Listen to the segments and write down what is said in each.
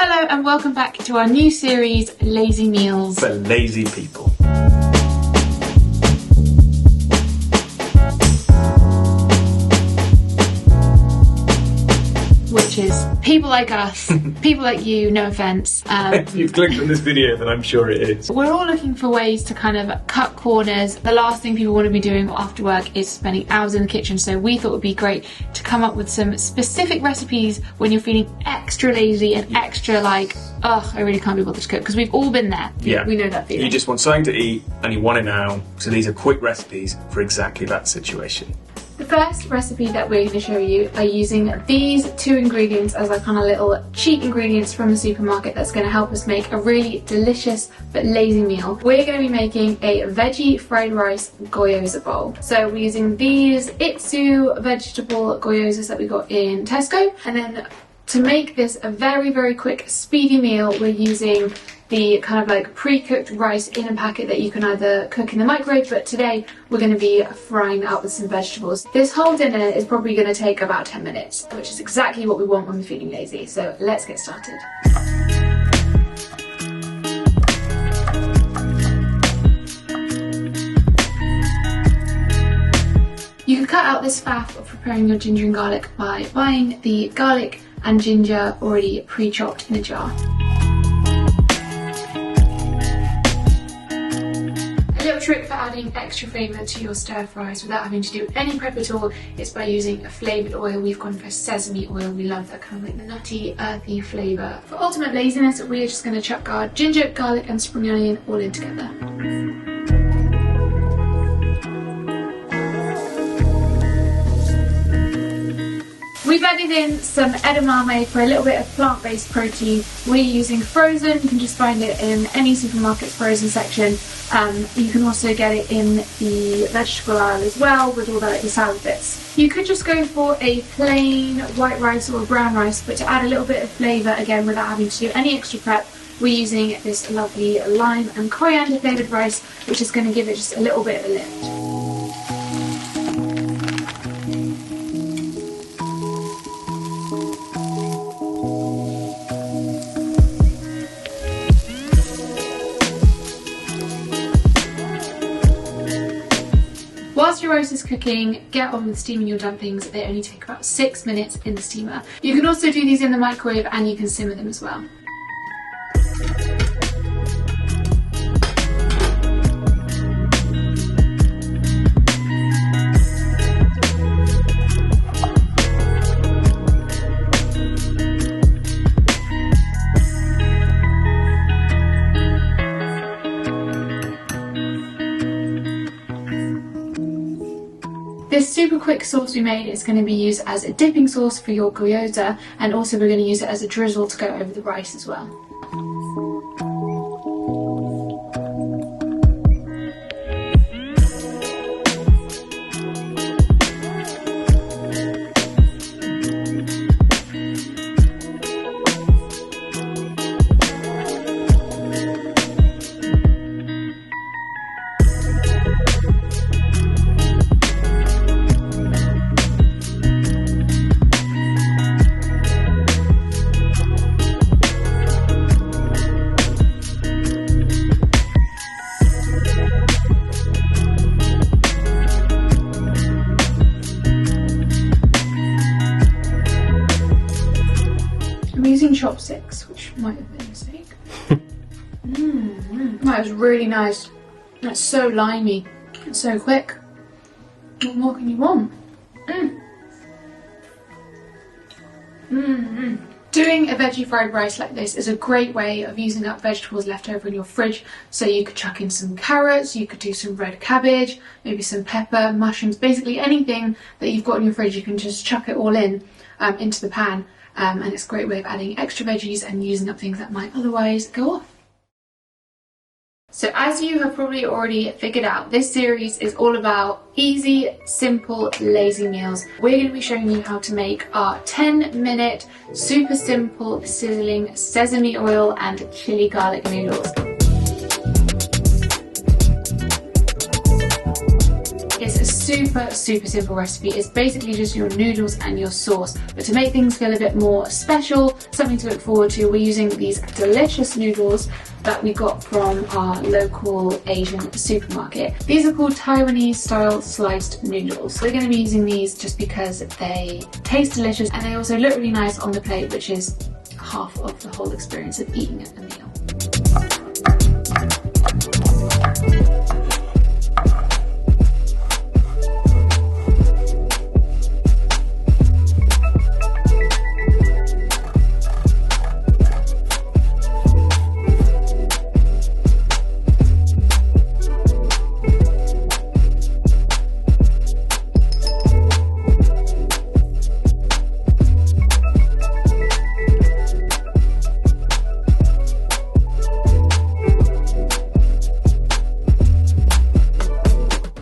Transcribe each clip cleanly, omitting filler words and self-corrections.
Hello and welcome back to our new series, Lazy Meals. For lazy people. Which is people like us, people like you, no offence. If you've clicked on this video, then I'm sure it is. We're all looking for ways to kind of cut corners. The last thing people want to be doing after work is spending hours in the kitchen, so we thought it would be great to come up with some specific recipes when you're feeling extra lazy and extra like, ugh, I really can't be bothered to cook, because we've all been there. Yeah. We know that feeling. You just want something to eat and you want it now, so these are quick recipes for exactly that situation. The first recipe that we're going to show you are using these two ingredients as like kind of little cheap ingredients from the supermarket that's going to help us make a really delicious but lazy meal. We're going to be making a veggie fried rice Goyoza bowl. So we're using these Itsu vegetable Goyozas that we got in Tesco, and then to make this a very quick speedy meal, we're using the kind of like pre-cooked rice in a packet that you can either cook in the microwave, but today we're going to be frying out with some vegetables. This whole dinner is probably going to take about 10 minutes, which is exactly what we want when we're feeling lazy. So let's get started. You can cut out this faff of preparing your ginger and garlic by buying the garlic and ginger already pre-chopped in a jar. A little trick for adding extra flavour to your stir fries without having to do any prep at all is by using a flavoured oil. We've gone for sesame oil. We love that kind of like nutty, earthy flavour. For ultimate laziness, we are just going to chuck our ginger, garlic and spring onion all in together. We've added in some edamame for a little bit of plant-based protein. We're using frozen. You can just find it in any supermarket's frozen section. You can also get it in the vegetable aisle as well with all the salad bits. You could just go for a plain white rice or brown rice, but to add a little bit of flavour again without having to do any extra prep, we're using this lovely lime and coriander flavoured rice, which is going to give it just a little bit of a lift. Whilst your rice is cooking, get on with steaming your dumplings. They only take about 6 minutes in the steamer. You can also do these in the microwave and you can simmer them as well. This super quick sauce we made is going to be used as a dipping sauce for your Goyoza, and also we're going to use it as a drizzle to go over the rice as well. I'm using chopsticks, which might have been a mistake. That was really nice. That's so limey. It's so quick. What more can you want? Doing a veggie fried rice like this is a great way of using up vegetables left over in your fridge. So you could chuck in some carrots, you could do some red cabbage, maybe some pepper, mushrooms, basically anything that you've got in your fridge, you can just chuck it all in into the pan. And it's a great way of adding extra veggies and using up things that might otherwise go off. So as you have probably already figured out, this series is all about easy, simple, lazy meals. We're going to be showing you how to make our 10-minute, super simple, sizzling sesame oil and chili garlic noodles. It's super simple recipe. It's basically just your noodles and your sauce, but to make things feel a bit more special, something to look forward to, we're using these delicious noodles that we got from our local Asian supermarket. These are called Taiwanese style sliced noodles. We're going to be using these just because they taste delicious and they also look really nice on the plate, which is half of the whole experience of eating a meal.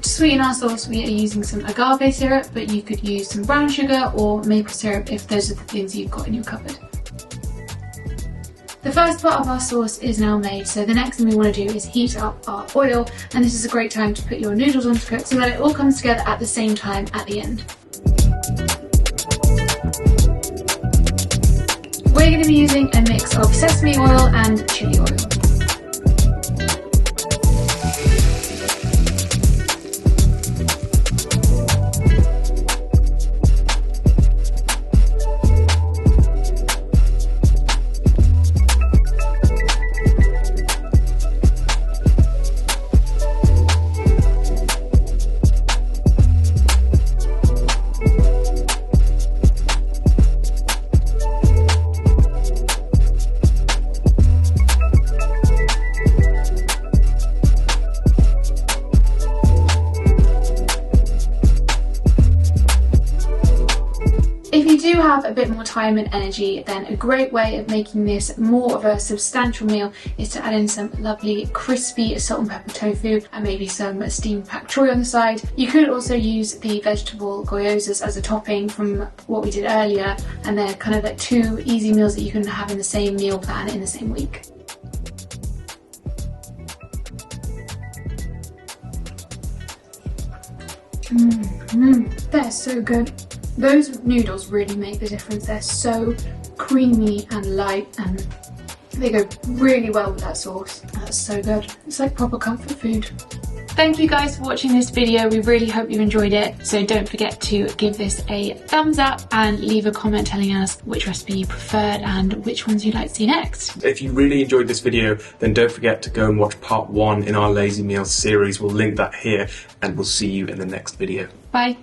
To sweeten our sauce, we are using some agave syrup, but you could use some brown sugar or maple syrup if those are the things you've got in your cupboard. The first part of our sauce is now made, so the next thing we want to do is heat up our oil, and this is a great time to put your noodles on to cook so that it all comes together at the same time at the end. We're going to be using a mix of sesame oil and chili oil. If you do have a bit more time and energy, then a great way of making this more of a substantial meal is to add in some lovely crispy salt and pepper tofu and maybe some steamed pak choy on the side. You could also use the vegetable goyozas as a topping from what we did earlier, and they're kind of like two easy meals that you can have in the same meal plan in the same week. They're so good. Those noodles really make the difference. They're so creamy and light and they go really well with that sauce. That's so good. It's like proper comfort food. Thank you guys for watching this video. We really hope you enjoyed it. So don't forget to give this a thumbs up and leave a comment telling us which recipe you preferred and which ones you'd like to see next. If you really enjoyed this video, then don't forget to go and watch part 1 in our Lazy Meals series. We'll link that here and we'll see you in the next video. Bye.